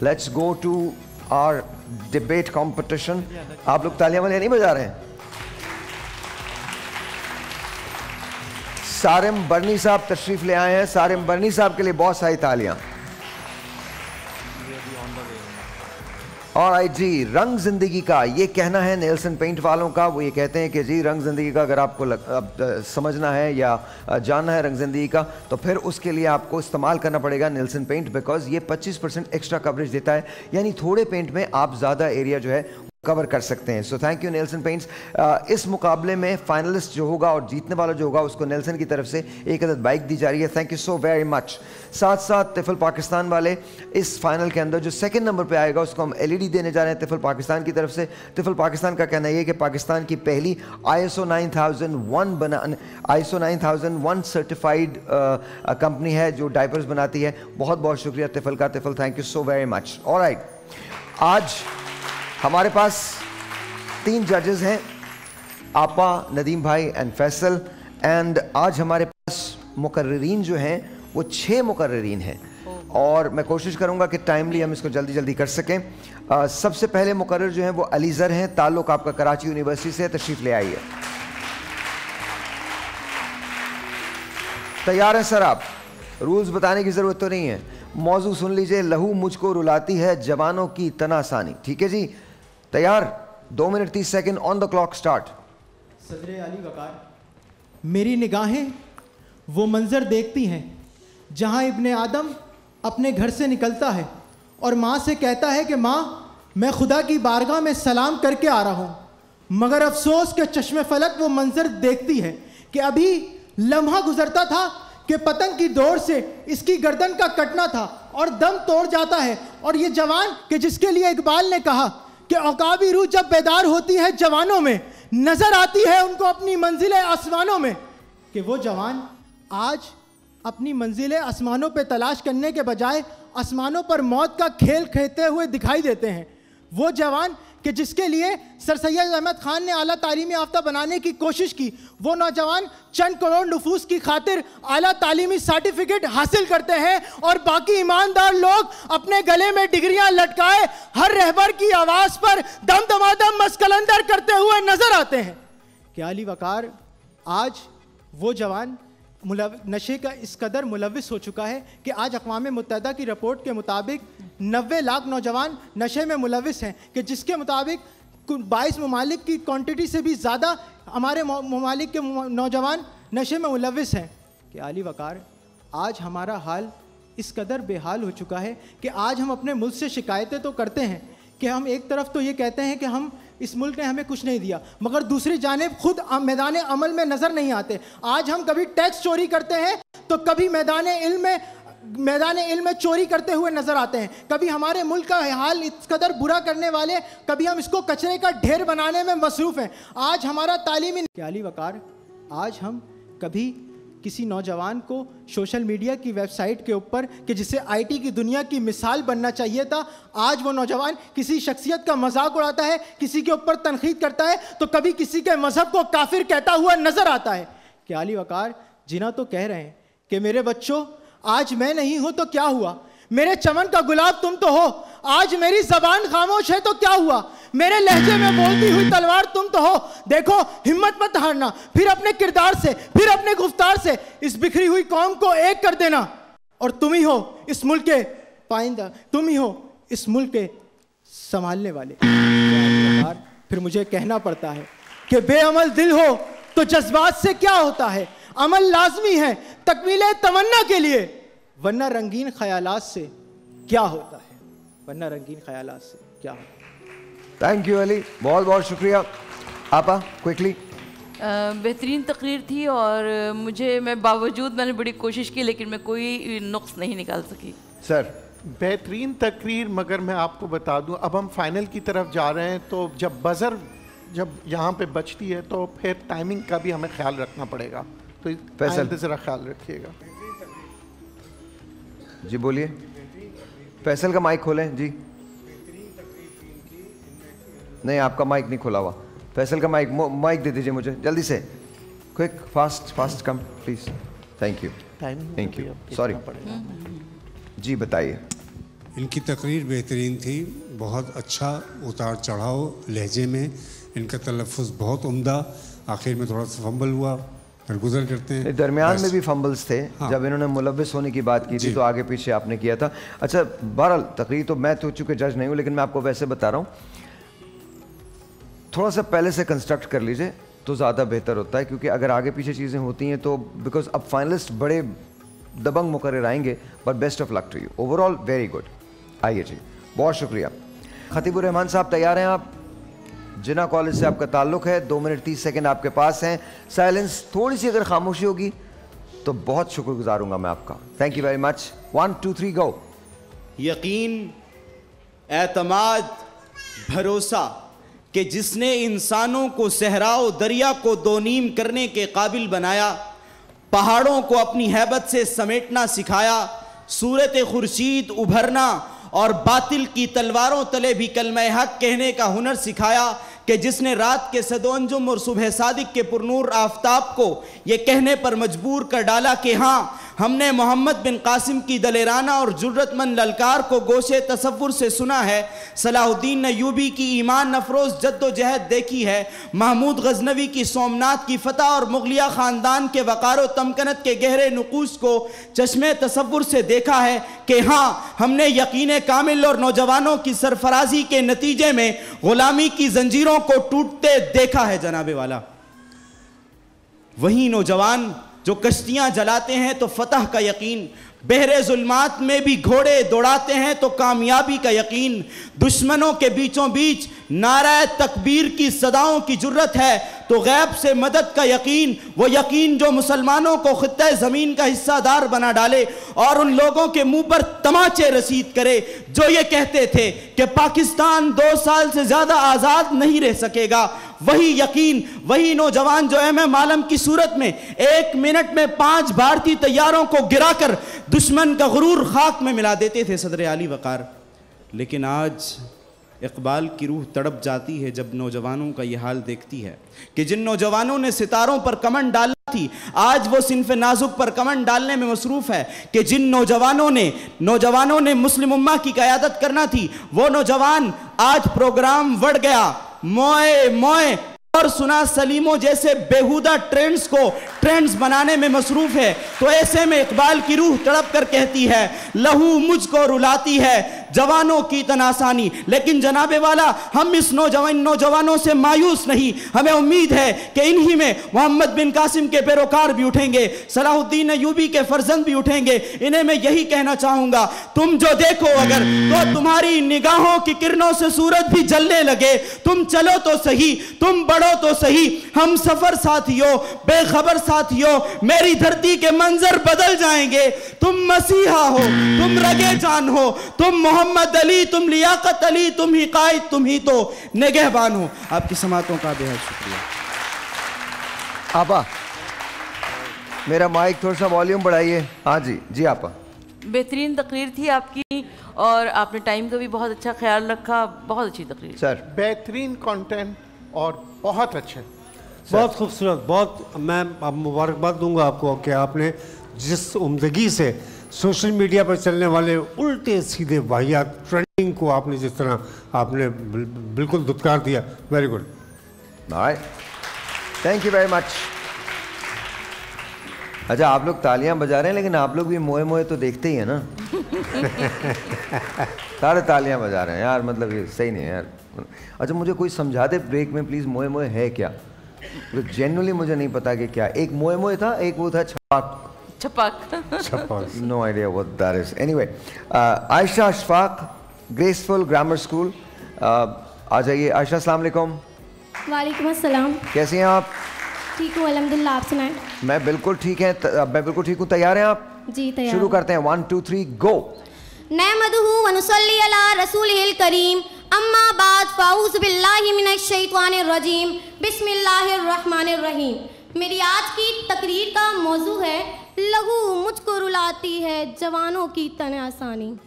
Let's go to our debate competition. आप लोग तालियां वालियां नहीं बजा रहे हैं? सारिम बर्नी साहब तशरीफ ले आए हैं। सारिम बर्नी साहब के लिए बहुत सारी तालियां। और जी, रंग जिंदगी का ये कहना है नेल्सन पेंट वालों का। वो ये कहते हैं कि जी रंग जिंदगी का अगर आपको समझना है या जानना है रंग जिंदगी का, तो फिर उसके लिए आपको इस्तेमाल करना पड़ेगा नेल्सन पेंट, बिकॉज ये 25% एक्स्ट्रा कवरेज देता है, यानी थोड़े पेंट में आप ज़्यादा एरिया जो है कवर कर सकते हैं। So thank you Nelson paints. इस मुकाबले में फाइनलिस्ट जो होगा और जीतने वाला जो होगा उसको नेल्सन की तरफ से एक अदद बाइक दी जा रही है। Thank you so very much. साथ साथ तिफल पाकिस्तान वाले इस फाइनल के अंदर जो सेकंड नंबर पे आएगा उसको हम एलईडी देने जा रहे हैं तिफल पाकिस्तान की तरफ से। तिफल पाकिस्तान का कहना यह कि पाकिस्तान की पहली ISO 9001 सर्टिफाइड कंपनी है जो डायपर्स बनाती है। बहुत बहुत शुक्रिया तिफल का। Tifal thank you so very much. Alright, आज हमारे पास 3 जजेस हैं, आपा, नदीम भाई एंड फैसल। एंड आज हमारे पास मुकर्रीन जो हैं वो 6 मुकर्रीन हैं और मैं कोशिश करूंगा कि टाइमली हम इसको जल्दी जल्दी कर सकें। सबसे पहले मुकर्रर जो हैं वो अली ज़र हैं, ताल्लुक आपका कराची यूनिवर्सिटी से। तशरीफ़ ले आइए। तैयार हैं सर आप? रूल्स बताने की ज़रूरत तो नहीं है। मौजू सुन लीजिए, लहू मुझको रुलाती है जवानों की तनासानी। ठीक है जी, तैयार? 2 minute 30 seconds on the clock, start. सदरे अली वकार, मेरी निगाहें वो मंजर देखती हैं जहां इब्ने आदम अपने घर से निकलता है और माँ से कहता है कि माँ मैं खुदा की बारगाह में सलाम करके आ रहा हूँ, मगर अफसोस के चश्मे फलक वो मंजर देखती है कि अभी लम्हा गुजरता था कि पतंग की डोर से इसकी गर्दन का कटना था और दम तोड़ जाता है। और ये जवान कि जिसके लिए इकबाल ने कहा कि औकाबी रूह जब बेदार होती है जवानों में, नजर आती है उनको अपनी मंजिलें आसमानों में, कि वो जवान आज अपनी मंजिलें आसमानों पे तलाश करने के बजाय आसमानों पर मौत का खेल खेलते हुए दिखाई देते हैं। वो जवान कि जिसके लिए सर सैयद अहमद खान ने आला तालीमी याफ्ता बनाने की कोशिश की, वो नौजवान चंद करोड़ नफूस की खातिर आला तालीमी सर्टिफिकेट हासिल करते हैं और बाकी ईमानदार लोग अपने गले में डिग्रियां लटकाए हर रहबर की आवाज़ पर दम दमादम मस्कलंदर करते हुए नजर आते हैं। क्या अली वकार, आज वो जवान नशे का इस कदर मुलविस हो चुका है कि आज अक़वाम मुत्तहिदा की रिपोर्ट के मुताबिक 90 लाख नौजवान नशे में मुलविस हैं, कि जिसके मुताबिक 22 ममालिक की क्वांटिटी से भी ज़्यादा हमारे ममालिक के नौजवान नशे में मुलविस हैं। कि अली वकार, आज हमारा हाल इस कदर बेहाल हो चुका है कि आज हम अपने मुल्क से शिकायतें तो करते हैं कि हम एक तरफ तो ये कहते हैं कि हम इस मुल्क ने हमें कुछ नहीं दिया, मगर दूसरी जानिब खुद मैदान अमल में नज़र नहीं आते। आज हम कभी टैक्स चोरी करते हैं तो कभी मैदान इल्म में चोरी करते हुए नजर आते हैं। कभी हमारे मुल्क का हाल इस कदर बुरा करने वाले, कभी हम इसको कचरे का ढेर बनाने में मसरूफ़ हैं। आज हमारा तालीमी अली वकार, आज हम कभी किसी नौजवान को सोशल मीडिया की वेबसाइट के ऊपर कि जिसे आईटी की दुनिया की मिसाल बनना चाहिए था, आज वो नौजवान किसी शख्सियत का मजाक उड़ाता है, किसी के ऊपर तनकीद करता है, तो कभी किसी के मजहब को काफिर कहता हुआ नजर आता है। कि अली वकार, जिना तो कह रहे हैं कि मेरे बच्चों आज मैं नहीं हूं तो क्या हुआ, मेरे चमन का गुलाब तुम तो हो, आज मेरी जबान खामोश है तो क्या हुआ, मेरे लहजे में बोलती हुई तलवार तुम तो हो। देखो हिम्मत मत हारना, फिर अपने किरदार से, फिर अपने गुफ्तार से इस बिखरी हुई कौम को एक कर देना, और तुम ही हो इस मुल्क के पाइंदा, तुम ही हो इस मुल्क के संभालने वाले। फिर मुझे कहना पड़ता है कि बेअमल दिल हो तो जज्बात से क्या होता है, अमल लाजमी है तकमीले तमन्ना के लिए, वरना रंगीन ख्यालात से क्या होता है, वरना रंगीन ख्यालात से क्या होता है। थैंक यू अली, बहुत बहुत शुक्रिया। आपा क्विकली। बेहतरीन तकरीर थी और मैं बावजूद मैंने बड़ी कोशिश की लेकिन मैं कोई नुक्स नहीं निकाल सकी। सर बेहतरीन तकरीर, मगर मैं आपको बता दूं अब हम फाइनल की तरफ जा रहे हैं, तो जब बजर यहाँ पे बचती है तो फिर टाइमिंग का भी हमें ख्याल रखना पड़ेगा, तो फैसल ज़रा ख्याल रखिएगा। जी बोलिए, फैसल का माइक खोलें जी। नहीं, आपका माइक नहीं खोला हुआ। फैसल का माइक दे दीजिए मुझे जल्दी से, quick fast come please. Thank you, sorry जी बताइए। इनकी तकरीर बेहतरीन थी, बहुत अच्छा उतार चढ़ाव लहजे में, इनका तलफ़ुज़ बहुत उम्दा, आखिर में थोड़ा सा फंबल हुआ, फिर गुजर करते हैं। दरमियान में भी फंबल्स थे। हाँ। जब इन्होंने मुलव्विस होने की बात की थी तो आगे पीछे आपने किया था। अच्छा, बहरहाल तकरीर तो मैं तो चूँकि जज नहीं हूँ, लेकिन मैं आपको वैसे बता रहा हूँ, थोड़ा सा पहले से कंस्ट्रक्ट कर लीजिए तो ज़्यादा बेहतर होता है, क्योंकि अगर आगे पीछे चीज़ें होती हैं तो बिकॉज अब फाइनलिस्ट बड़े दबंग मुकर्रर आएंगे, but best of luck to you, overall very good. आइए जी, बहुत शुक्रिया। खतीबुर रहमान साहब तैयार हैं आप? जिन्ना कॉलेज से आपका ताल्लुक़ है, 2 मिनट 30 सेकंड आपके पास हैं। साइलेंस थोड़ी सी अगर खामोशी होगी तो बहुत शुक्रगुजार हूँगा मैं आपका। Thank you very much. 1 2 3 गो। यकीन, एतमाद, भरोसा कि जिसने इंसानों को सहराओ दरिया को दो नीम करने के काबिल बनाया, पहाड़ों को अपनी हैबत से समेटना सिखाया, सूरत खुर्शीद उभरना और बातिल की तलवारों तले भी कलमे हक कहने का हुनर सिखाया, कि जिसने रात के सदोअंजुम और सुबह सादिक के पुरनूर आफताब को ये कहने पर मजबूर कर डाला कि हाँ, हमने मोहम्मद बिन कासिम की दलेराना और जुर्रतमंद ललकार को गोशे तसव्वुर से सुना है, सलाहुद्दीन अय्यूबी की ईमान अफरोज जद्दोजहद देखी है, महमूद गजनवी की सोमनाथ की फतह और मुगलिया ख़ानदान के वक़ार तमकनत के गहरे नुकूश को चश्मे तसव्वुर से देखा है कि हाँ, हमने यकीन कामिल और नौजवानों की सरफराजी के नतीजे में गुलामी की जंजीरों को टूटते देखा है जनाबे वाला। वही नौजवान जो कश्तियां जलाते हैं तो फतह का यकीन, बहरे जुल्मात में भी घोड़े दौड़ाते हैं तो कामयाबी का यकीन, दुश्मनों के बीचों बीच नारा तकबीर की सदाओं की जुर्रत है तो गैब से मदद का यकीन, वो यकीन जो मुसलमानों को खित्ते ज़मीन का हिस्सादार बना डाले और उन लोगों के मुंह पर तमाचे रसीद करे जो ये कहते थे कि पाकिस्तान 2 साल से ज़्यादा आज़ाद नहीं रह सकेगा। वही यकीन, वही नौजवान जो MM आलम की सूरत में 1 मिनट में 5 भारतीय तैयारों को गिराकर दुश्मन का गुरूर खाक में मिला देते थे सदर आली वक़ार। लेकिन आज इकबाल की रूह तड़प जाती है जब नौजवानों का यह हाल देखती है कि जिन नौजवानों ने सितारों पर कमन डाला थी, आज वो सिन्फ नाजुक पर कमन डालने में मसरूफ है। कि जिन नौजवानों ने मुस्लिम उम्मा की क़यादत करना थी, वो नौजवान आज प्रोग्राम बढ़ गया मोए मोए और सुना सलीमों जैसे बेहुदा ट्रेंड्स बनाने में मसरूफ है। तो ऐसे में इकबाल की रूह तड़प कर कहती है, लहू मुझको रुलाती है जवानों की तनासानी। लेकिन जनाबे वाला, हम इस नौजवानों से मायूस नहीं, हमें उम्मीद है कि इन्हीं में मोहम्मद बिन कासिम के पैरोकार भी उठेंगे, सलाहुद्दीन अय्यूबी के फर्जंद भी उठेंगे। इन्हें मैं यही कहना चाहूंगा, तुम जो देखो अगर तो तुम्हारी निगाहों की किरणों से सूरज भी जलने लगे, तुम चलो तो सही, तुम बढ़ो तो सही, हम सफर साथियों, बेखबर साथियों, मेरी धरती के मंजर बदल जाएंगे। तुम मसीहा हो, तुम रगे जान हो, तुम मोहम्मद अली, तुम लियाकत अली, तुम ही कायद, तुम ही तो निगहबान हो। आपकी समातों का बेहद शुक्रिया। आपा, मेरा माइक थोड़ा सा वॉल्यूम बढ़ाइए। हाँ जी जी आपा। बेहतरीन तकरीर थी आपकी और आपने टाइम का भी बहुत अच्छा ख्याल रखा, बहुत अच्छी तकरीर। सर, बेहतरीन कंटेंट और बहुत अच्छे, बहुत खूबसूरत। बहुत मैं मुबारकबाद दूंगा आपको कि आपने जिस उम्दगी से सोशल मीडिया पर चलने वाले उल्टे सीधे वाहियात ट्रेंडिंग को आपने जिस तरह आपने बिल्कुल दुत्कार दिया, very good. Thank you very much. अच्छा, आप लोग तालियां बजा रहे हैं, लेकिन आप लोग भी मोए मोए तो देखते ही हैं ना। सारे तालियां बजा रहे हैं यार, मतलब ये सही नहीं है यार। अच्छा, मुझे कोई समझा दे ब्रेक में प्लीज़, मोए मोए है क्या? जेन्युइनली मुझे नहीं पता कि क्या। एक मोए मोए था, एक वो था Chhapaak. No idea what that is. Anyway, Ayesha Ashfaq, graceful grammar school, आ जाइए। आयशा, अस्सलाम वालेकुम। वालेकुम अस्सलाम। कैसी हैं आप? ठीक हूँ अल्हम्दुलिल्लाह, आप सुनाएं। मैं बिल्कुल ठीक है, मैं बिल्कुल ठीक हूँ। तैयार हैं आप? जी तैयार। शुरू करते हैं। 1 2 3 गो। नहमदुहु व नुसल्ली अला रसूलिहिल करीम, अम्मा बाद फ़ाऊज़ु बिल्लाहि मिनश शैतानिर रजीम, बिस्मिल्लाहिर रहमानिर रहीम। मेरी आज की तकरीर का मौजू है लहू मुझको रुलाती है जवानों की तनासानी।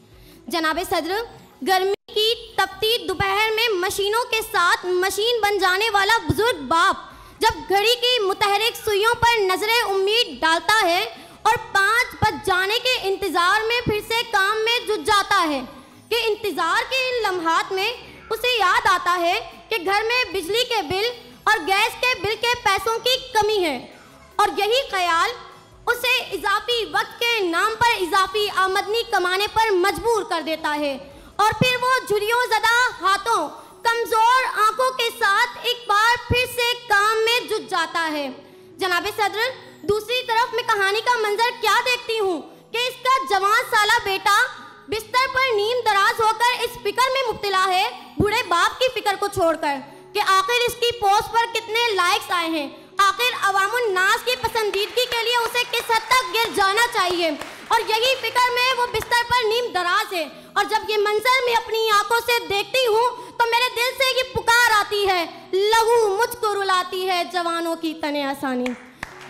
जनाबे सदर, गर्मी की तपती दोपहर में मशीनों के साथ मशीन बन जाने वाला बुजुर्ग बाप जब घड़ी की मुतहरिक सुइयों पर नजरे उम्मीद डालता है और 5 बज जाने के इंतजार में फिर से काम में जुट जाता है, कि इंतज़ार के इन लम्हात में उसे याद आता है कि घर में बिजली के बिल और गैस के बिल के पैसों की कमी है, और यही ख्याल उसे इजाफी वक्त के नाम पर इजाफी आमदनी कमाने पर मजबूर कर देता है, और फिर वो झुर्रियों ज़दा हाथों, कमज़ोर आंखों के साथ एक बार फिर से काम में जुट जाता है। जनाब सदर, दूसरी तरफ मैं कहानी का मंजर क्या देखती हूँ कि इसका जवान साला बेटा बिस्तर पर नींद दराज होकर इस फिक्र में मुब्तला है, बूढ़े बाप की फिक्र को छोड़कर, कि आखिर इसकी पोस्ट पर कितने लाइक्स आए हैं, आखिर अवामुन नास की पसंदीदगी के लिए उसे किस हद तक गिर जाना चाहिए, और यही फिक्र में वो बिस्तर पर नींद दराज है। और जब ये मंजर मैं अपनी आंखों से देखती हूँ तो मेरे दिल से ये पुकार आती है, लहू मुझको रुलाती है जवानों की तने आसानी।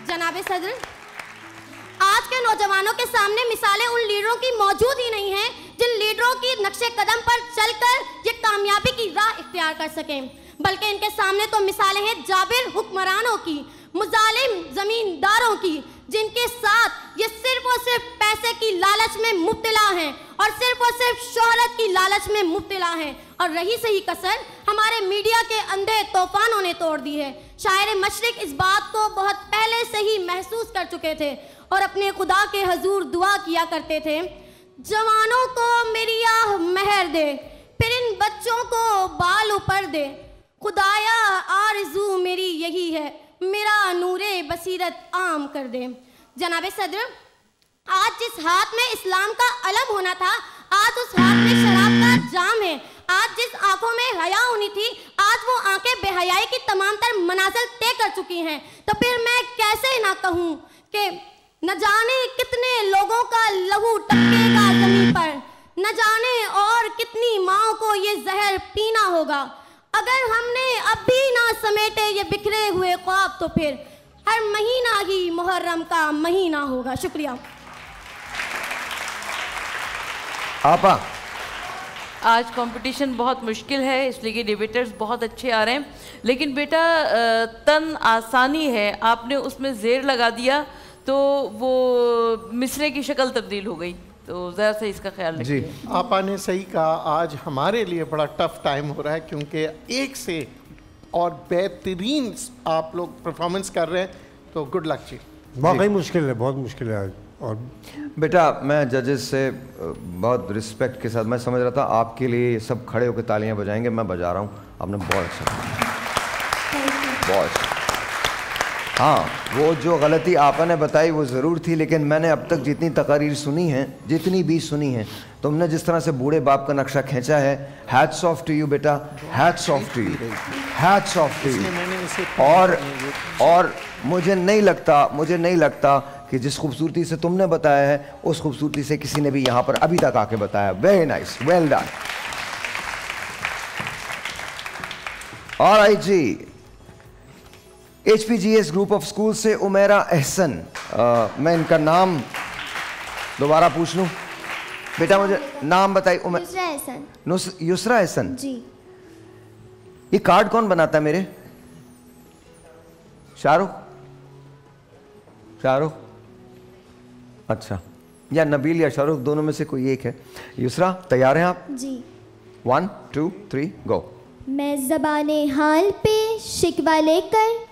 जनाब सदर, आज के नौजवानों के सामने मिसालें उन लीडरों की मौजूद ही नहीं हैं जिन लीडरों की नक्शे कदम पर चलकर ये कामयाबी की राह इख्तियार कर सकें, बल्कि इनके सामने तो मिसालें हैं जाबिर हुक्मरानों की, मुजालिम जमींदारों की, जिनके साथ ये सिर्फ और सिर्फ पैसे की लालच में मुब्तला हैं और सिर्फ और सिर्फ शोहरत की लालच में मुब्तला हैं। और रही सही कसर हमारे मीडिया के अंधे तूफानों ने तोड़ दी है। शायर मशरिक इस बात को बहुत पहले से ही महसूस कर चुके थे और अपने खुदा के हजूर दुआ किया करते थे, जवानों को मेरी आह महर दे, फिर इन बच्चों को बाल ऊपर दे, खुदाया आरज़ू मेरी यही है, मेरा नूरे बसीरत आम कर दे। जनाब सदर, आज जिस हाथ में इस्लाम का अलम होना था, आज उस हाथ में शराब का जाम है। आज जिस आंखों में हया होनी थी, आज वो आंखें बेहयाई की तमाम तर मनाजिल तय कर चुकी हैं। तो फिर मैं कैसे ना कहूँ कि न जाने कितने लोगों का लहू टपकेगा जमीन पर, न जाने और कितनी माँओं को ये जहर पीना होगा। अगर हमने अब भी ना समेटे ये बिखरे हुए ख्वाब, तो फिर हर महीना ही मुहर्रम का महीना होगा। शुक्रिया। आपा, आज कंपटीशन बहुत मुश्किल है, इसलिए कि डिबेटर्स बहुत अच्छे आ रहे हैं, लेकिन बेटा तन आसानी है, आपने उसमें ज़ेर लगा दिया तो वो मिसरे की शक्ल तब्दील हो गई, तो ज़रा सा इसका ख्याल रखिए। आपा ने सही कहा, आज हमारे लिए बड़ा टफ टाइम हो रहा है, क्योंकि एक से और बेहतरीन आप लोग परफॉर्मेंस कर रहे हैं, तो गुड लक जी। वाकई मुश्किल है, बहुत मुश्किल है। और बेटा, मैं जजेस से बहुत रिस्पेक्ट के साथ, मैं समझ रहा था आपके लिए सब खड़े होकर तालियां बजाएंगे, मैं बजा रहा हूँ, आपने बहुत अच्छा, बहुत अच्छा। हाँ, वो जो गलती आपने बताई वो ज़रूर थी, लेकिन मैंने अब तक जितनी तकारीर सुनी हैं, जितनी भी सुनी हैं, तुमने जिस तरह से बूढ़े बाप का नक्शा खींचा है, हैट्स ऑफ टू यू बेटा, hats off to you, hats off to you. और मुझे नहीं लगता कि जिस खूबसूरती से तुमने बताया है, उस खूबसूरती से किसी ने भी यहाँ पर अभी तक आके बताया। Very nice, well done. Alright जी, HPGS ग्रुप ऑफ स्कूल से उमेरा एहसन, मैं इनका नाम दोबारा पूछ लूँ? बेटा मुझे नाम बताइए। युसरा एहसन। युसरा एहसन जी। ये कार्ड कौन बनाता है मेरे? शाहरुख? अच्छा, या नबील या शाहरुख, दोनों में से कोई एक है। युसरा, तैयार हैं आप? जी। 1 2 3 गो। मैं ज़बाने हाल पे शिकवा लेकर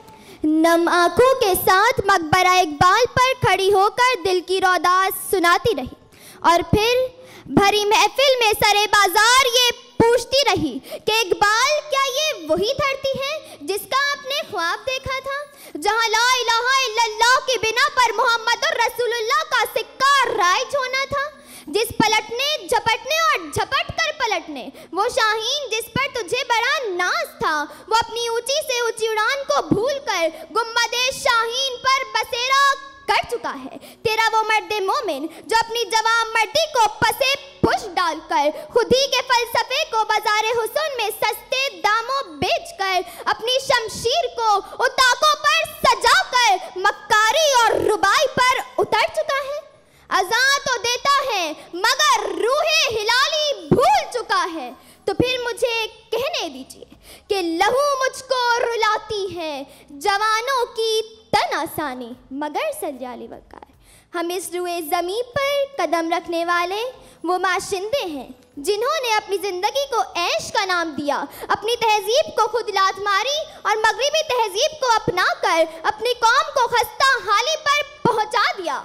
नम आंखों के साथ मकबरा इकबाल पर खड़ी होकर दिल की रौदास सुनाती रही, और फिर भरी महफिल में सरे बाजार ये पूछती रही कि इकबाल, क्या ये वही धरती है जिसका आपने ख्वाब देखा था, जहाँ ला इलाहा इल्लल्लाह के बिना पर मोहम्मदुर रसूलुल्लाह का सिक्का राइज होना था, जिस पलटने झपटने और झपट कर पलटने वो शाहीन जिस पर तुझे बड़ा नाज था, वो अपनी ऊंची से ऊंची उड़ान को भूलकर गुम्बदे शाहीन पर बसेरा कर चुका है। तेरा वो मर्दे मोमिन जो अपनी जवान मर्दी को पसे पुश डालकर खुद ही के फलसफे को बाजारे हुस्न में सस्ते दामों बेचकर अपनी शमशीर को उताकों पर सजाकर मक्कारी और रुबाई पर उतर चुका है। अज़ां तो देता है मगर रूहे हिलाली भूल चुका है। तो फिर मुझे कहने दीजिए कि लहू मुझको रुलाती है जवानों की तन आसानी मगर सजाली वकार। हम इस रुए ज़मीं पर कदम रखने वाले वो माशिंदे हैं जिन्होंने अपनी जिंदगी को ऐश का नाम दिया, अपनी तहजीब को खुद लात मारी और मगरिबी तहजीब को अपनाकर अपनी कौम को खस्ता हाली पर पहुंचा दिया।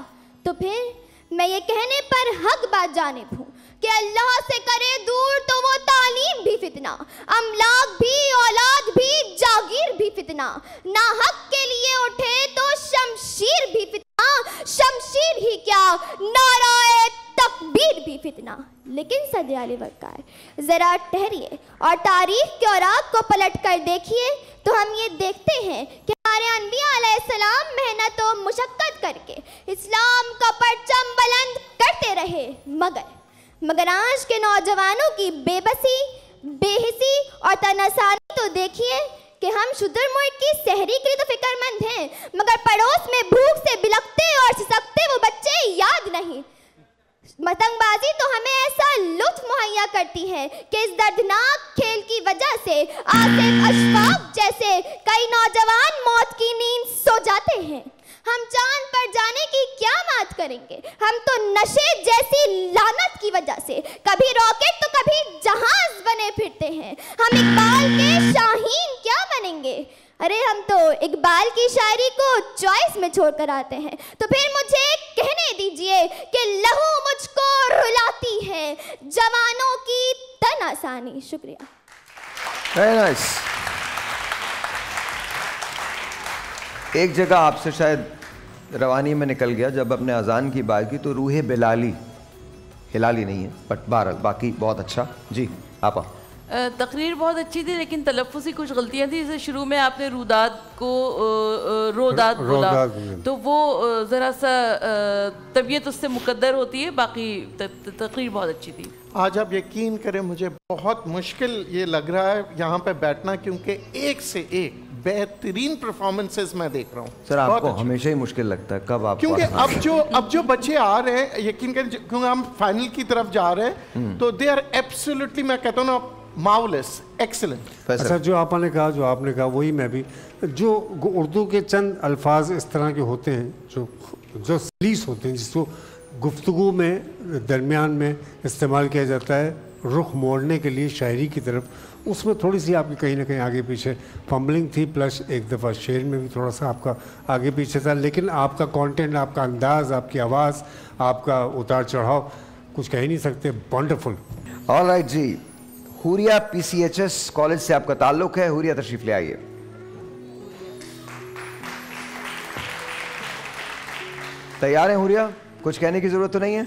तो फिर मैं ये कहने पर हक बात जानिब हूँ कि अल्लाह से करे दूर तो वो तालीम भी फितना, अमलाक भी, औलाद भी, जागीर भी फितना, ना हक के लिए उठे तो शमशीर भी फितना, शमशीर ही क्या नाराए तकबीर भी फितना। लेकिन सदर आली वक़ार जरा ठहरिए और तारीख के औराक को पलट कर देखिए तो हम ये देखते हैं कि हमारे अनबिया अलैहिस्सलाम मेहनत और मुशक्क़त करके इस्लाम का परचम बुलंद करते रहे, मगर आज के नौजवानों की बेबसी, बेहिसी और तनासानी तो देखिए कि हम शुतुरमुर्ग की सहरी के लिए तो फिक्रमंद हैं, मगर पड़ोस में भूख से बिलखते और सिसकते वो बच्चे याद नहीं। पतंगबाजी तो हमें ऐसा लुत्फ मुहैया करती है कि इस दर्दनाक खेल की वजह से आसिफ अशफाक जैसे कई नौजवान मौत की नींद सो जाते हैं। हम चांद पर जाने की क्या बात करेंगे, हम तो नशे जैसी लानत की वजह से कभी रॉकेट तो कभी जहाज बने फिरते हैं। हम इकबाल के शाहीन क्या बनेंगे? अरे हम तो इकबाल की शायरी को चॉइस में छोड़कर आते हैं। तो फिर मुझे कहने दीजिए कि लहू मुझको रुलाती है जवानों की तन आसानी। शुक्रिया। Very nice. एक जगह आपसे शायद रवानी में निकल गया जब अपने अजान की बात की तो रूहे बिलाली, हिलाली नहीं है, बट बहरहाल बाकी बहुत अच्छा। जी आपा। तकरीर बहुत अच्छी थी लेकिन तलफ़्फ़ुज़ की कुछ गलतियाँ थी। जैसे शुरू में आपने रूदाद को रोदाद बोला तो वो ज़रा सा तबीयत उससे मुकद्दर होती है। बाकी तकरीर बहुत अच्छी थी। आज आप यकीन करें मुझे बहुत मुश्किल ये लग रहा है यहाँ पे बैठना, क्योंकि एक से एक बेहतरीन परफॉर्मेंसेस मैं देख रहा हूँ। सर आपको हमेशा ही मुश्किल लगता है कब आप, क्योंकि अब जो बच्चे आ रहे हैं यकीन करें, क्योंकि हम फाइनल की तरफ जा रहे हैं तो दे आर एब्सोल्युटली, मैं कहता हूँ ना, मार्वलस, एक्सीलेंट। अच्छा, जो आपने कहा वही मैं भी, जो उर्दू के चंद अल्फाज इस तरह के होते हैं जो सलीस होते हैं, जिसको गुफ्तगू में दरमियान में इस्तेमाल किया जाता है रुख मोड़ने के लिए शायरी की तरफ, उसमें थोड़ी सी आपकी कहीं ना कहीं आगे पीछे फंबलिंग थी, प्लस एक दफ़ा शेर में भी थोड़ा सा आपका आगे पीछे था। लेकिन आपका कंटेंट, आपका अंदाज़, आपकी आवाज़, आपका उतार चढ़ाव कुछ कह ही नहीं सकते, वंडरफुल। ऑलराइट जी, हुरिया PCHS कॉलेज से आपका ताल्लुक है। हुरिया तशरीफ ले आइए। तैयार हैं हुरिया? कुछ कहने की जरूरत तो नहीं है?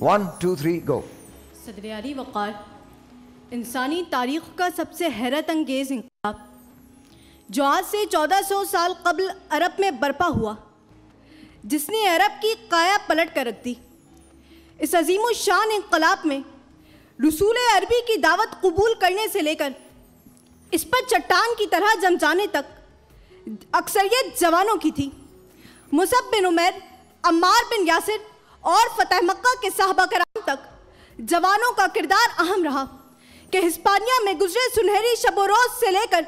1 2 3 गो। सदर आली वक़ार, इंसानी तारीख़ का सबसे हैरत अंगेज़ इंक़लाब जो आज से 1400 साल कबल अरब में बर्पा हुआ, जिसने अरब की काया पलट कर रख दी। इस अजीम शान इंक़लाब में रसूल अरबी की दावत कबूल करने से लेकर इस पर चट्टान की तरह जम जाने तक अक्सरियत जवानों की थी। मुसअब बिन उमैर, अम्मार बिन यासिर और फतह मक्का के साहबा कराम तक जवानों का किरदार अहम रहा कि हिस्पानिया में गुजरे सुनहरी शब रोज़ से लेकर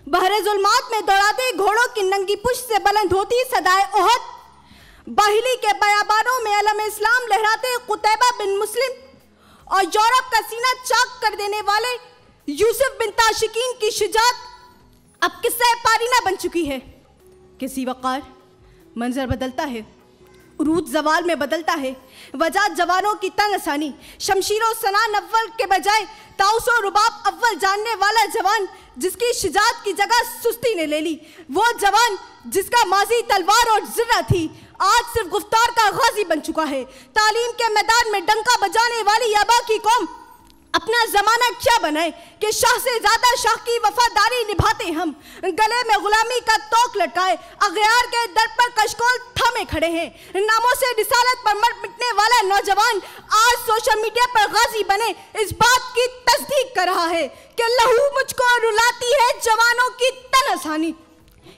बहरे जुल्मात में दौड़ाते घोड़ों की नंगी पुश्त से बुलंद होती सदाए ओहद, बाहिली के बयाबानों में अलम इस्लाम लहराते कुतैबा बिन मुस्लिम और यूरोप का सीना चाक कर देने वाले यूसुफ बिन ताशिकीन की शुजात अब किस्सा पारीना बन चुकी है। किसी वक़ार मंजर बदलता है, उरूज जवाल में बदलता है, वजह जवानों की तनसानी, शमशीरों सनान अव्वल के बजाय ताउसो रुबाब अव्वल जानने वाला जवान जिसकी शुजात की जगह सुस्ती ने ले ली, वो जवान जिसका माजी तलवार और ज़िर्रा थी आज सिर्फ गुफ्तार का गाजी बन चुका है। तालीम के मैदान में डंका बजाने वाली अबा की कौम अपना जमाना क्या बनाए कि शाह से ज्यादा शाह की वफादारी निभाते हम, गले में गुलामी का तोक लटकाए अगयार के दर पर कशकोल थामे खड़े हैं। नामों से रिसालत पर मर मिटने वाला नौजवान आज सोशल मीडिया पर गाजी बने इस बात की तस्दीक कर रहा है कि लहू मुझको रुलाती है जवानों की तनसानी,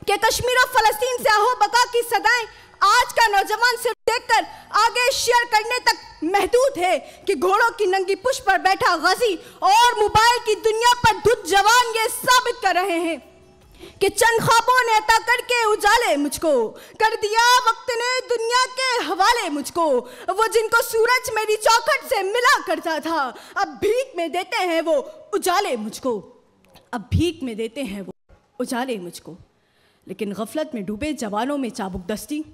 कि कश्मीर और फलस्तीन से आहो बका की सदाएं आज का नौजवान सिर्फ देखकर आगे शेयर करने तक महदूद है कि घोड़ों की नंगी पुष्प पर बैठा गाजी और मोबाइल की दुनिया पर धुत जवान ये साबित कर रहे हैं कि चंद ख्वाबों ने अता करके उजाले मुझको, कर दिया वक्त ने दुनिया के हवाले मुझको। वो जिनको सूरज मेरी चौखट से मिला करता था, अब भीख में देते हैं वो उजाले मुझको, अब भीख में देते हैं वो उजाले मुझको। लेकिन गफलत में डूबे जवानों में चाबुक दस्ती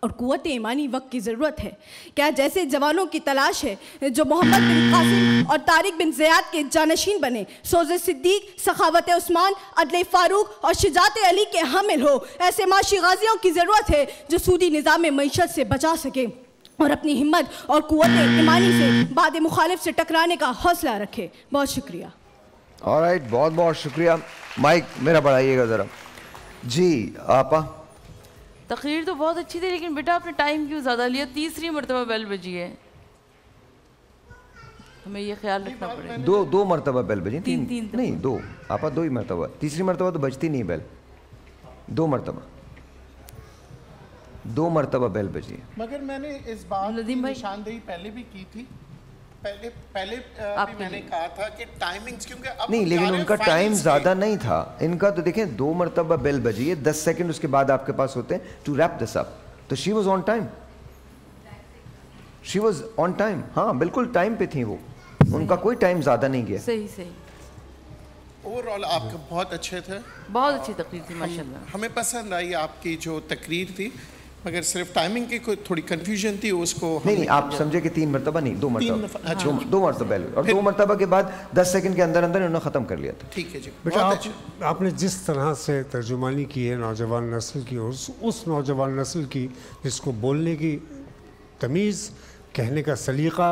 और कुव्वत ईमानी वक्त की ज़रूरत है। क्या जैसे जवानों की तलाश है जो मोहम्मद बिन कासिम और तारिक बिन ज़ियाद के जानशीन बने, सोज़े सिद्दीक, सखावत उस्मान, अदले फ़ारूक और शुजात अली के हामिल हो, ऐसे माशी गाजियों की ज़रूरत है जो सूदी निज़ाम मईशत से बचा सके और अपनी हिम्मत और कुव्वत ईमानी से बाद मुखालिफ से टकराने का हौसला रखे। बहुत शुक्रिया। ऑलराइट, बहुत बहुत शुक्रिया। माइक मेरा बढ़ाइएगा ज़रा। जी आपा। तकरीर तो बहुत अच्छी थी, लेकिन बेटा आपने टाइम क्यों ज़्यादा लिया? तीसरी मरतबा बेल बजी है, हमें ये ख्याल रखना पड़ेगा। दो मरतबा बेल बजी। तीन नहीं, दो आपा, दो ही मरतबा। तीसरी मरतबा तो बजती नहीं बेल, दो मरतबा बेल बजी है। मगर मैंने इस बात की निशानदेही पहले भी की थी, पहले भी मैंने कहा था कि टाइमिंग्स, क्योंकि अब नहीं, लेकिन उनका टाइम ज़्यादा नहीं था। इनका तो देखें, 2 मरतबा बेल बजी है, 10 सेकंड उसके बाद आपके पास होते हैं टू रैप दिस अप। तो she was on time, she was on time. हाँ बिल्कुल टाइम पे थी वो, उनका कोई टाइम ज़्यादा नहीं गया। सही। ओवरऑल आपका बहुत अच्छे थे, बहुत अच्छी तकरीर थी माशाल्लाह। हमें पसंद आई आपकी जो तकरीर थी, मगर सिर्फ टाइमिंग की कोई थोड़ी कंफ्यूजन थी उसको। नहीं, आप समझे कि 3 मरतबा नहीं, 2 मरतबा। अच्छा, 2 मरतबा और 2 मरतबा के बाद 10 सेकंड के अंदर उन्होंने ख़त्म कर लिया था। ठीक है जी। बेटा आपने जिस तरह से तर्जुमानी की है नौजवान नस्ल की, उस नौजवान नस्ल की जिसको बोलने की तमीज़, कहने का सलीक़ा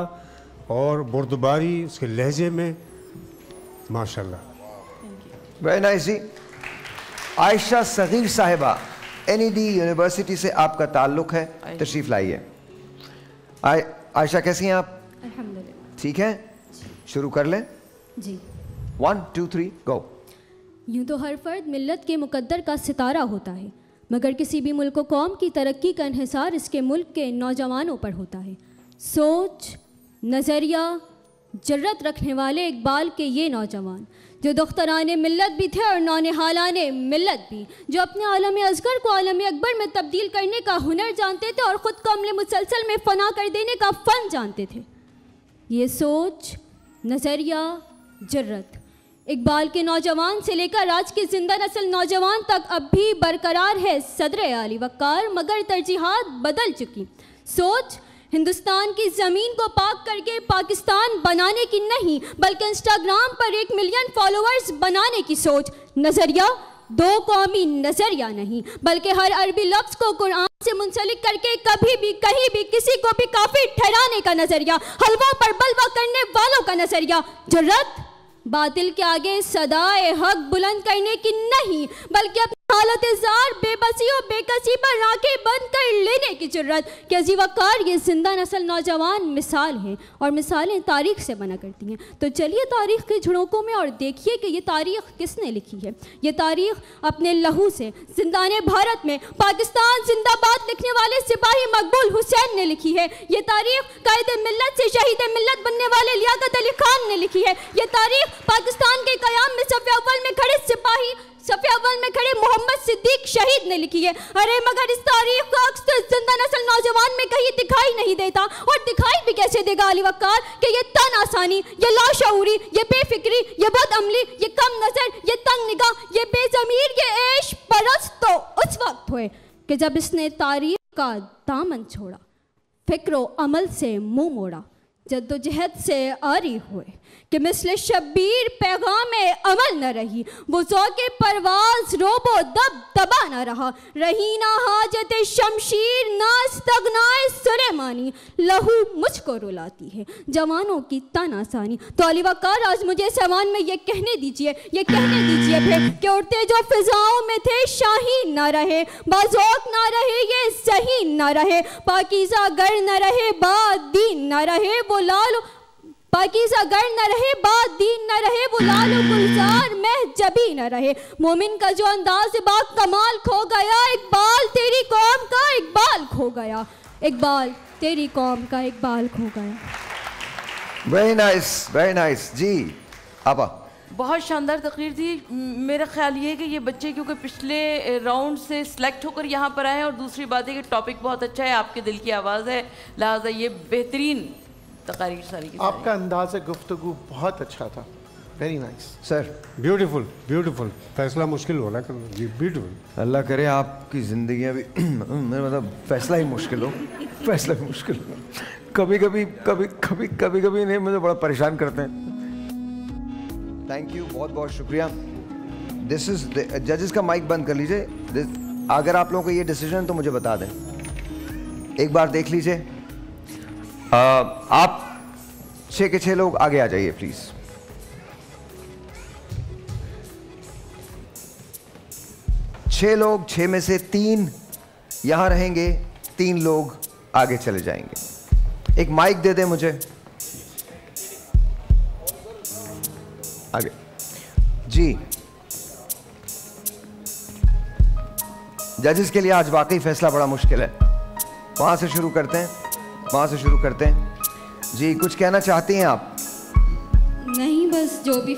और बुर्दबारी उसके लहजे में, माशाल्लाह। वेरी नाइस जी। आयशा सगीर साहिबा, NED यूनिवर्सिटी से आपका ताल्लुक़ है, तशरीफ़ लाइए। आयशा कैसी हैं आप? अल्हम्दुलिल्लाह ठीक है, शुरू कर लें जी। 1 2 3 गो। यूँ तो हर फर्द मिल्लत के मुकद्दर का सितारा होता है, मगर किसी भी मुल्क कौम की तरक्की का इन्हिसार इसके मुल्क के नौजवानों पर होता है। सोच, नज़रिया, जर्रत रखने वाले इकबाल के ये नौजवान, जो दुख्तराने मिल्लत भी थे और नौनिहालाने मिल्लत भी, जो अपने आलम असगर को आलम अकबर में तब्दील करने का हुनर जानते थे और ख़ुद को अमले मुसलसल में फ़ना कर देने का फ़न जानते थे। ये सोच, नज़रिया, जर्रत इकबाल के नौजवान से लेकर आज के ज़िंदा नस्ल नौजवान तक अब भी बरकरार है सदर आली वक़ार, मगर तरजीहात बदल चुकी। सोच हिंदुस्तान की ज़मीन को पाक करके पाकिस्तान बनाने की नहीं, बल्कि इंस्टाग्राम पर 1 मिलियन फॉलोअर्स बनाने की सोच। नज़रिया 2 कौमी नज़रिया नहीं, बल्कि हर अरबी लफ्ज़ को कुरान से मुंसलिक करके कभी भी कहीं भी किसी को भी काफिर ठहराने का नज़रिया। हलवा पर बलवा करने वालों का नज़रिया। जुर्रत बातिल के आगे सदाए हक बुलंद करने की नहीं, बल्कि अपनी हालत ज़ार, बेबसी और बेकसी पर आंखें बंद कर लेने की जुर्रत। कि अज़ी वक़ार ये जिंदा नस्ल नौजवान मिसाल हैं और मिसालें तारीख़ से बना करती हैं। तो चलिए तारीख़ के झुड़ोकों में और देखिए कि ये तारीख़ किसने लिखी है। ये तारीख़ अपने लहू से जिंदाने भारत में पाकिस्तान जिंदाबाद लिखने वाले सिपाही मकबूल हुसैन ने लिखी है। ये तारीख़ कायदे मिल्लत से शहीद मिल्लत बनने वाले लियाकत अली खान ने लिखी है। ये तारीख़ पाकिस्तान के क़याम में सफ़े अव्वल में खड़े सिपाही, सफ़े अव्वल में खड़े मोहम्मद सिद्दीक शहीद ने लिखी है। अरे मगर इस तारीख का अक्सर जिंदा नस्ल नौजवान में कहीं दिखाई नहीं देता, और दिखाई भी कैसे देगा अली वक़ार कि ये तन आसानी, ये लाशऊरी, ये बेफिक्री, ये बदअमली, ये कम नज़र, ये तंग निगाह, ये बेज़मीर, ये ऐश परस्त तो उस वक्त हुए कि जब इसने तारीख का दामन छोड़ा, फ़िक्र अमल से मुँह मोड़ा, जद्दोजहद से आरी हुए कि मिस्ल शब्बीर पैगाम अमल न रही, वो ज़ौक़े परवाज़ रोबो दब दबा न रहा, रही ना हाजत शमशीर ना इस्तगनाए सुलेमानी, लहू मुझको रुलाती है जवानों की तन आसानी। तो अली वक़ार आज मुझे सवान में ये कहने दीजिए फिर कि उड़ते जो फिजाओं में थे शाहीन ना रहे, बाज़ौक़ ना रहे ये ज़हीन ना रहे, पाकीज़ा गर न रहे बाद दीन न रहे, वो लालो पाकीज़ा गर न रहे बाद दीन न रहे, वो लालो गुलजार महजबी न रहे। मोमिन का जो अंदाज़ बा कमाल खो गया, इकबाल तेरी कौम का इकबाल खो गया, इकबाल तेरी कौम का इकबाल खो गया। वेरी नाइस जी। अब बहुत शानदार तकरीर थी। मेरा ख्याल ये है कि ये बच्चे क्योंकि पिछले राउंड से सिलेक्ट होकर यहाँ पर आए हैं, और दूसरी बात है कि टॉपिक बहुत अच्छा है, आपके दिल की आवाज़ है, लिहाजा ये बेहतरीन तकारीर सारी की। आपका अंदाज़ गुफ्तगू बहुत अच्छा था, very nice sir. Beautiful beautiful. फैसला मुश्किल हो रहा है करना जी, ब्यूटीफुल। अल्लाह करे आपकी ज़िंदगियाँ भी मतलब फैसला ही मुश्किल हो, फैसला ही मुश्किल हो। कभी कभी नहीं, मुझे बड़ा परेशान करते हैं। थैंक यू, बहुत बहुत शुक्रिया। दिस इज जजेस का माइक बंद कर लीजिए। अगर आप लोगों को ये डिसीजन तो मुझे बता दें, एक बार देख लीजिए। आप 6 के 6 लोग आगे आ जाइए प्लीज। छह लोग, 6 में से 3 यहां रहेंगे, 3 लोग आगे चले जाएंगे। एक माइक दे दें मुझे आगे जी। जजेस के लिए आज वाकई फैसला बड़ा मुश्किल है। वहां से शुरू करते हैं, जी कुछ कहना चाहती हैं आप? नहीं, बस जो भी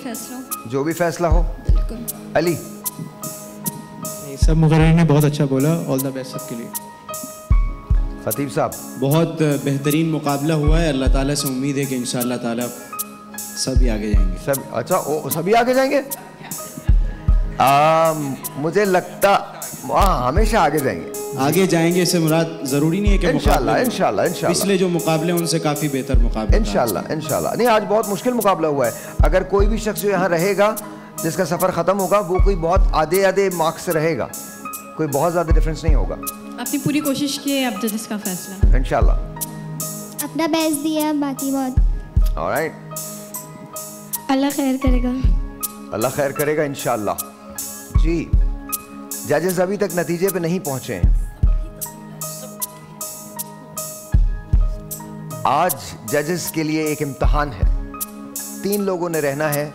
फैसला हो। बिल्कुल। अली? सब मुकर्रर ने बहुत अच्छा बोला, ऑल द बेस्ट सबके लिए। खतीब साहब? बहुत बेहतरीन मुकाबला हुआ है, अल्लाह ताला से उम्मीद है कि इंशाअल्लाह ताला सभी आगे जाएंगे। सब अच्छा, सभी आगे जाएंगे? मुझे लगता हमेशा आगे जाएंगे। इससे मुराद जरूरी नहीं है कि इंशाल्लाह पिछले जो मुकाबले उनसे काफी बेहतर मुकाबले। इंशाल्लाह नहीं, आज बहुत मुश्किल मुकाबला हुआ है। अगर कोई भी शख्स जो यहाँ रहेगा, जिसका सफर खत्म होगा, वो कोई बहुत आधे मार्क्स से रहेगा, कोई बहुत ज्यादा डिफरेंस नहीं होगा। अपनी पूरी कोशिश की है, अब जजेस का फैसला। इंशाल्लाह अपना बेस्ट दिया, बाकी बहुत। ऑलराइट, अल्लाह खैर करेगा इंशाल्लाह। जी जजेस अभी तक नतीजे पे नहीं पहुंचे हैं। आज जजेस के लिए एक इम्तिहान है। 3 लोगों ने रहना है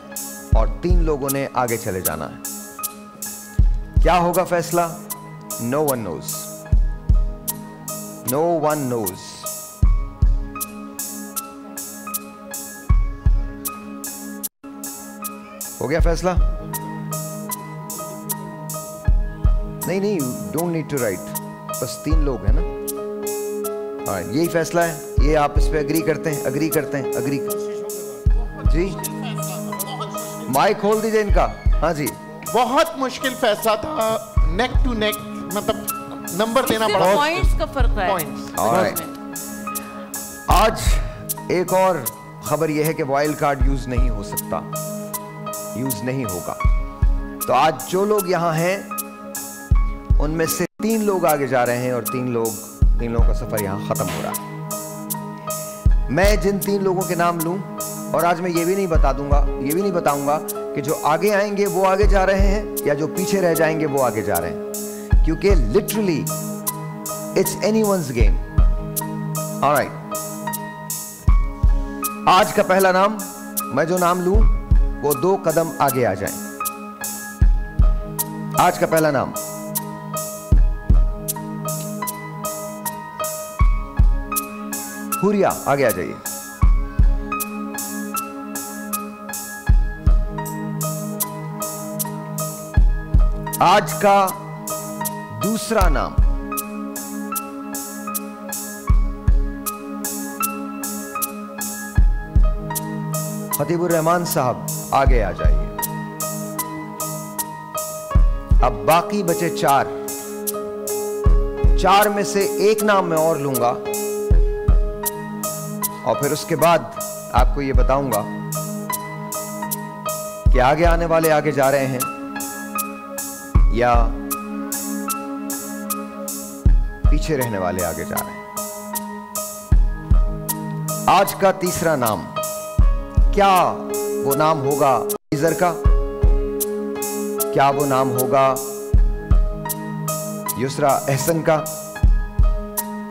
और 3 लोगों ने आगे चले जाना है। क्या होगा फैसला? No one knows. हो गया फैसला? नहीं, डोंट नीड टू राइट, बस 3 लोग हैं ना। हाँ, यही फैसला है। ये आप इस पे एग्री करते हैं? एग्री जी। माइक खोल दीजिए इनका। हाँ जी, बहुत मुश्किल फैसला था, नेक टू नेक, मतलब नंबर देना पड़ा। पॉइंट्स का फर्क है। आज एक और खबर यह है कि वाइल्ड कार्ड यूज नहीं हो सकता, यूज नहीं होगा। तो आज जो लोग यहां हैं उनमें से 3 लोग आगे जा रहे हैं और 3 लोगों का सफर यहां खत्म हो रहा है। मैं जिन 3 लोगों के नाम लूं, और आज मैं ये भी नहीं बताऊंगा कि जो आगे आएंगे वो आगे जा रहे हैं या जो पीछे रह जाएंगे वो आगे जा रहे हैं, क्योंकि literally it's anyone's game. Alright, आज का पहला नाम, मैं जो नाम लूं वो 2 कदम आगे आ जाएं। आज का पहला नाम हुरिया, आगे आ जाइए। आज का दूसरा नाम खतीबुर रहमान साहब, आगे आ जाइए। अब बाकी बचे 4 में से एक नाम मैं और लूंगा और फिर उसके बाद आपको ये बताऊंगा कि आगे आने वाले आगे जा रहे हैं या पीछे रहने वाले आगे जा रहे हैं। आज का तीसरा नाम, क्या वो नाम होगा टीजर का? क्या वो नाम होगा युसरा एहसन का?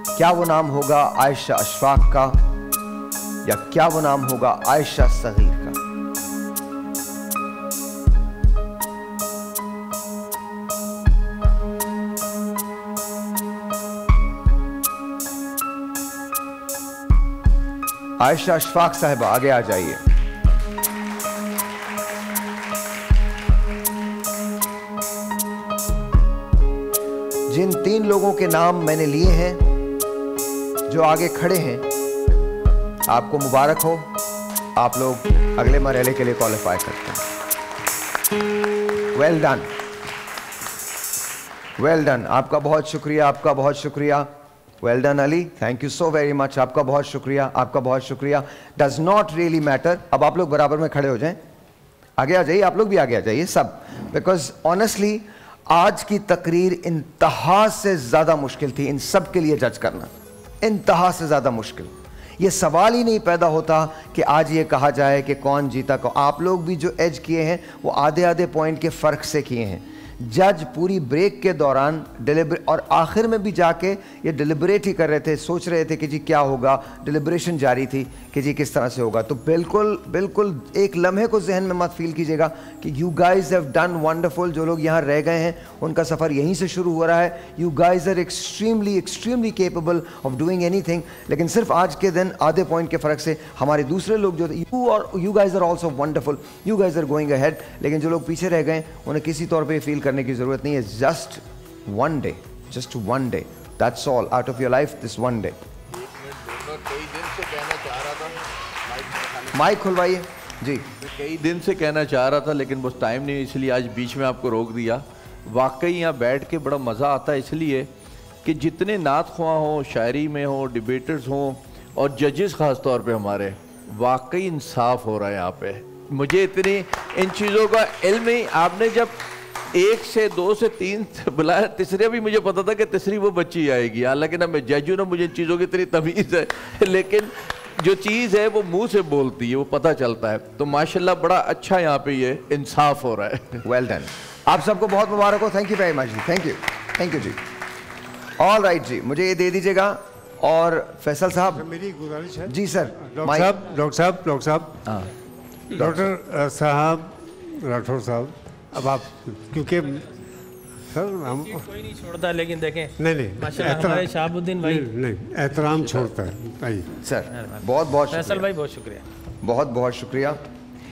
क्या वो नाम होगा आयशा अशफाक का? या क्या वो नाम होगा आयशा सगीर का? आयशा अशफाक साहिबा, आगे आ जाइए। जिन 3 लोगों के नाम मैंने लिए हैं जो आगे खड़े हैं, आपको मुबारक हो, आप लोग अगले मरहले के लिए क्वालिफाई करते हैं। वेल डन, वेल डन, आपका बहुत शुक्रिया, आपका बहुत शुक्रिया। Well done Ali, thank you so very much, आपका बहुत शुक्रिया, आपका बहुत शुक्रिया। Does not really matter. अब आप लोग बराबर में खड़े हो जाएं, आगे आ जाइए, आप लोग भी आगे आ जाइए सब, बिकॉज ऑनेस्टली आज की तकरीर इंतहा से ज़्यादा मुश्किल थी इन सब के लिए जज करना, इंतहा से ज़्यादा मुश्किल। ये सवाल ही नहीं पैदा होता कि आज ये कहा जाए कि कौन जीता कौन। आप लोग भी जो एज किए हैं वो आधे आधे पॉइंट के फ़र्क से किए हैं। जज पूरी ब्रेक के दौरान डिलिबरेट और आखिर में भी जाके ये डिलिबरेट ही कर रहे थे, सोच रहे थे कि जी क्या होगा, डिलिबरेशन जारी थी कि जी किस तरह से होगा। तो बिल्कुल बिल्कुल एक लम्हे को जहन में मत फील कीजिएगा कि you guys have done wonderful. जो लोग यहाँ रह गए हैं उनका सफ़र यहीं से शुरू हो रहा है। You guys are extremely extremely capable of doing anything. लेकिन सिर्फ आज के दिन आधे पॉइंट के फ़र्क से हमारे दूसरे लोग जो you guys are also wonderful, you guys are going ahead. लेकिन जो लोग पीछे रह गए उन्हें किसी तौर पर फील करने की ज़रूरत नहीं है। Just one day, just one day, that's all out of your life, this one day. कई दिन से कहना चाह रहा था, माइक खुलवाइए जी। कई दिन से कहना चाह रहा था लेकिन बस टाइम नहीं, इसलिए आज बीच में आपको रोक दिया। वाकई यहाँ बैठ के बड़ा मज़ा आता है, इसलिए कि जितने नात ख्वाह हों, शायरी में हों, डिबेटर्स हों और जजेस ख़ास तौर पे हमारे, वाकई इंसाफ हो रहा है यहाँ पे। मुझे इतनी इन चीज़ों का इल्म नहीं, आपने जब 1 से 2 से 3 बुलाया, तीसरे भी मुझे पता था कि तीसरी वो बच्ची आएगी। हालांकि ना मैं जज हूँ ना मुझे इन चीज़ों की इतनी तमीज़ है, लेकिन जो चीज़ है वो मुंह से बोलती है, वो पता चलता है। तो माशाल्लाह बड़ा अच्छा यहाँ पे ये इंसाफ हो रहा है। वेल डन, आप सबको बहुत मुबारक हो। थैंक यू वेरी मच जी, थैंक यू, थैंक यू जी। ऑल राइट जी, मुझे ये दे दीजिएगा। और फैसल साहब, मेरी गुजारिश है जी सर। डॉक्टर साहब राठौर साहब, अब आप, क्योंकि सर हम कोई नहीं छोड़ता, लेकिन देखें नहीं माशाल्लाह हमारे शहाबुद्दीन भाई नहीं एहतराम छोड़ता है भाई। सर बहुत बहुत फैसल भाई बहुत शुक्रिया, बहुत बहुत शुक्रिया।